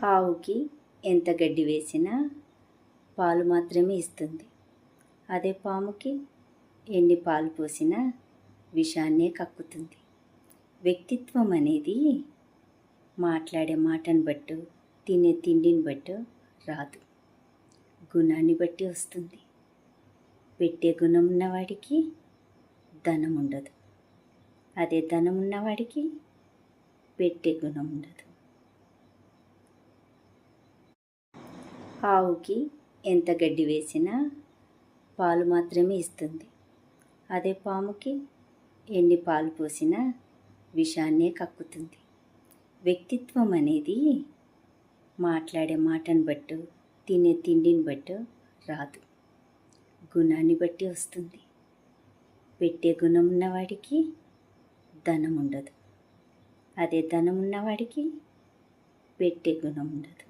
ఆవుకి ఎంత గడ్డి వేసినా పాలు మాత్రమే ఇస్తుంది. అదే పాముకి ఎన్ని పాలు పోసినా విషాన్నే కక్కుతుంది. వ్యక్తిత్వం అనేది మాట్లాడే మాటను బట్టు, తినే తిండిని బట్టు రాదు, గుణాన్ని బట్టి వస్తుంది. పెట్టే గుణం ఉన్నవాడికి ధనం ఉండదు. అదే ధనం ఉన్నవాడికి పెట్టే గుణం ఉండదు. ఆవుకి ఎంత గడ్డి వేసినా పాలు మాత్రమే ఇస్తుంది. అదే పాముకి ఎన్ని పాలు పోసినా విషాన్నే కక్కుతుంది. వ్యక్తిత్వం అనేది మాట్లాడే మాటను బట్టు, తినే తిండిని బట్టు రాదు, గుణాన్ని బట్టి వస్తుంది. పెట్టే గుణం ఉన్నవాడికి ధనం ఉండదు. అదే ధనం ఉన్నవాడికి పెట్టే గుణం ఉండదు.